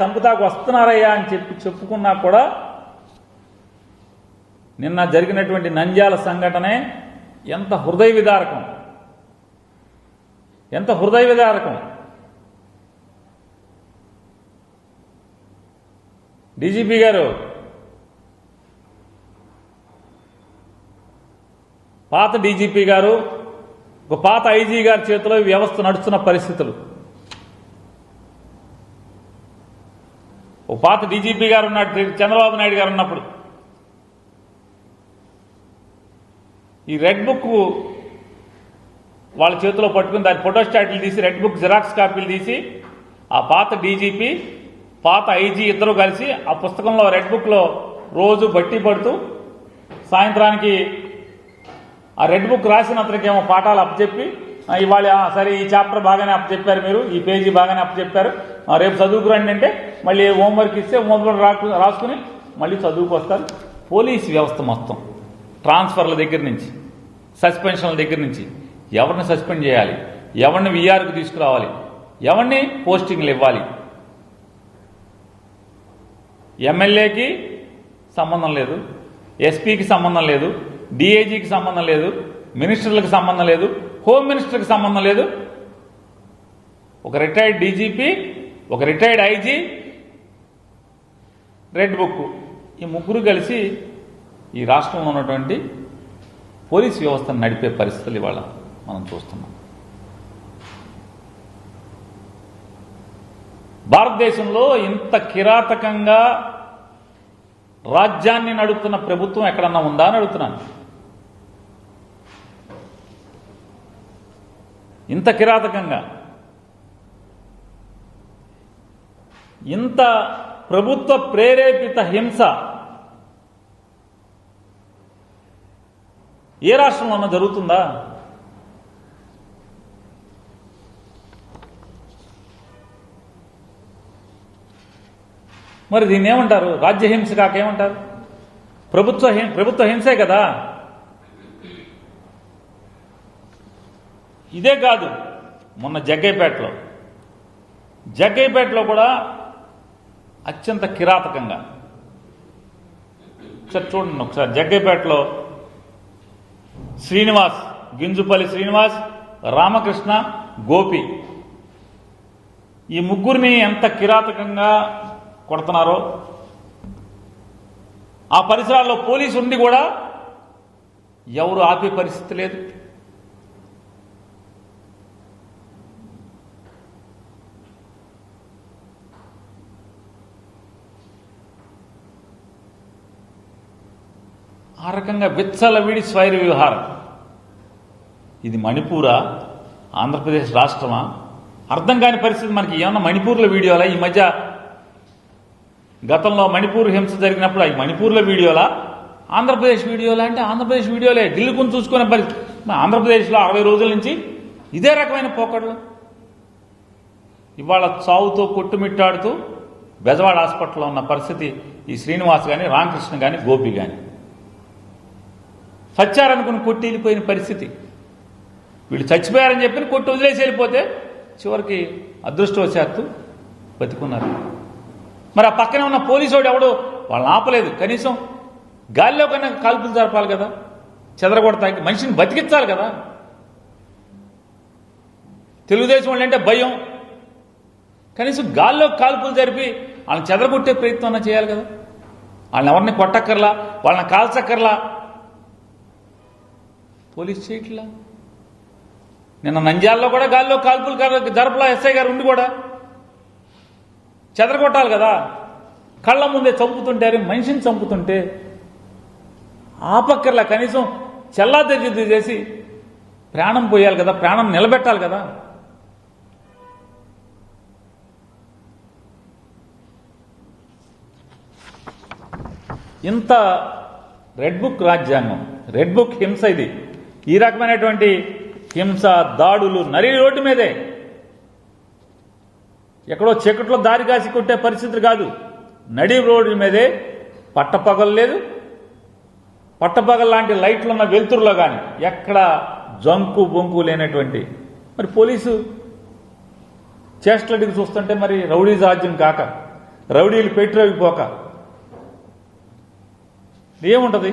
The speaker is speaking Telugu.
సంపుతాకు వస్తున్నారయ్యా అని చెప్పుకున్నా కూడా నిన్న జరిగినటువంటి నంద్యాల సంఘటనే ఎంత హృదయ విదారకం. డీజీపీ గారు, పాత డీజీపీ గారు, ఒక పాత ఐజీ గారి చేతిలో వ్యవస్థ నడుస్తున్న పరిస్థితులు. ఒక పాత డీజీపీ గారు ఉన్నాడు, చంద్రబాబు నాయుడు గారు ఉన్నప్పుడు. ఈ రెడ్ బుక్ వాళ్ళ చేతిలో పట్టుకుని దాని ఫోటోస్టాట్లు తీసి రెడ్ బుక్ జిరాక్స్ కాపీలు తీసి ఆ పాత డీజీపీ పాత ఐజీ ఇద్దరు కలిసి ఆ పుస్తకంలో రెడ్ బుక్లో రోజు బట్టి పడుతూ సాయంత్రానికి ఆ రెడ్ బుక్ రాసిన అతనికేమో పాఠాలు అప్పచెప్పి ఇవాళ సరే ఈ చాప్టర్ బాగానే అప్పచెప్పారు, మీరు ఈ పేజీ బాగానే అప్పచెప్పారు, రేపు చదువుకురండి అంటే మళ్ళీ హోంవర్క్ ఇస్తే హోంవర్క్ రాసుకుని మళ్ళీ చదువుకు వస్తారు. పోలీస్ వ్యవస్థ మొత్తం ట్రాన్స్ఫర్ల దగ్గర నుంచి సస్పెన్షన్ల దగ్గర నుంచి ఎవరిని సస్పెండ్ చేయాలి, ఎవరిని వీఆర్కు తీసుకురావాలి, ఎవరిని పోస్టింగ్లు ఇవ్వాలి, ఎమ్మెల్యేకి సంబంధం లేదు, ఎస్పీకి సంబంధం లేదు, డీఐజీకి సంబంధం లేదు, మినిస్టర్లకు సంబంధం లేదు, హోమ్ మినిస్టర్కి సంబంధం లేదు. ఒక రిటైర్డ్ డీజీపీ, ఒక రిటైర్డ్ ఐజీ, రెడ్ బుక్, ఈ ముగ్గురు కలిసి ఈ రాష్ట్రంలో ఉన్నటువంటి పోలీస్ వ్యవస్థను నడిపే పరిస్థితులు ఇవాళ మనం చూస్తున్నాం. భారతదేశంలో ఇంత కిరాతకంగా రాజ్యాన్ని నడుపుతున్న ప్రభుత్వం ఎక్కడన్నా ఉందా అని అడుగుతున్నాను. ఇంత కిరాతకంగా, ఇంత ప్రభుత్వ ప్రేరేపిత హింస ఏ రాష్ట్రంలోనూ జరుగుతుందా? మరి దీన్ని ఏమంటారు? రాజ్యహింస కాకేమంటారు? ప్రభుత్వ హింసే కదా. ఇదే కాదు, మొన్న జగ్గైపేటలో కూడా అత్యంత కిరాతకంగా చూడండి ఒకసారి. జగ్గైపేటలో శ్రీనివాస్, గింజుపల్లి శ్రీనివాస్, రామకృష్ణ, గోపి, ఈ ముగ్గురిని ఎంత కిరాతకంగా కొడుతున్నారో. ఆ పరిసరాల్లో పోలీసు ఉండి కూడా ఎవరు ఆపే పరిస్థితి లేదు. ఆ రకంగా విచ్చలవిడి స్వైర వ్యవహారం. ఇది మణిపూరా, ఆంధ్రప్రదేశ్ రాష్ట్రమా? అర్థం కాని పరిస్థితి. మనకి ఏమన్నా మణిపూర్లో వీడియోలా? ఈ మధ్య గతంలో మణిపూర్ హింస జరిగినప్పుడు అవి మణిపూర్లో వీడియోలా, ఆంధ్రప్రదేశ్ వీడియోలా అంటే ఆంధ్రప్రదేశ్ వీడియోలే. ఢిల్లీకుని చూసుకునే పరిస్థితి. ఆంధ్రప్రదేశ్లో 60 రోజుల నుంచి ఇదే రకమైన పోకడలు. ఇవాళ చావుతో కొట్టుమిట్టాడుతూ బెజవాడ హాస్పిటల్లో ఉన్న పరిస్థితి ఈ శ్రీనివాస్ కానీ, రామకృష్ణ కానీ, గోపి కానీ. చచ్చారనుకుని కొట్టి వెళ్ళిపోయిన పరిస్థితి. వీళ్ళు చచ్చిపోయారని చెప్పి కొట్టి వదిలేసి వెళ్ళిపోతే చివరికి అదృష్టవశాత్తు బతికున్నారు. మరి ఆ పక్కనే ఉన్న పోలీసు వాడు ఎవడు వాళ్ళని ఆపలేదు. కనీసం గాలిలో కన్నా కాల్పులు జరపాలి కదా, చెదరగొడతానికి మనిషిని బతికించాలి కదా. తెలుగుదేశం వాళ్ళు అంటే భయం. కనీసం గాల్లో కాల్పులు జరిపి వాళ్ళని చెదరగొట్టే ప్రయత్నం చేయాలి కదా. వాళ్ళని ఎవరిని కొట్టక్కర్లా, వాళ్ళని కాల్చక్కర్లా, పోలీసు చేయట్లా. నిన్న నంద్యాలలో కూడా గాల్లో కాల్పులు జరపలా ఎస్ఐ గారు ఉండి కూడా. చెదరగొట్టాలి కదా. కళ్ళ ముందే చంపుతుంటారు, మనిషిని చంపుతుంటే ఆపక్కర్లా. కనీసం చెల్లాదెద్దు చేసి ప్రాణం పోయాలి కదా, ప్రాణం నిలబెట్టాలి కదా. ఇంత రెడ్ బుక్ రాజ్యాంగం, రెడ్ బుక్ హింస ఇది. ఈ రకమైనటువంటి హింస, దాడులు నరి రోడ్డు మీదే, ఎక్కడో చీకట్లో దారి కాసి కొట్టే పరిస్థితులు కాదు. నడి రోడ్డు మీదే పట్టపగలు లేదు, పట్టపగలు లాంటి లైట్లు ఉన్న వెలుతురులో కానీ ఎక్కడ జంకు బొంకు లేనటువంటి. మరి పోలీసు చేష్టలకి చూస్తుంటే మరి రౌడీ రాజ్యం కాక రౌడీలు పెట్రోగిపోక ఏముంటుంది?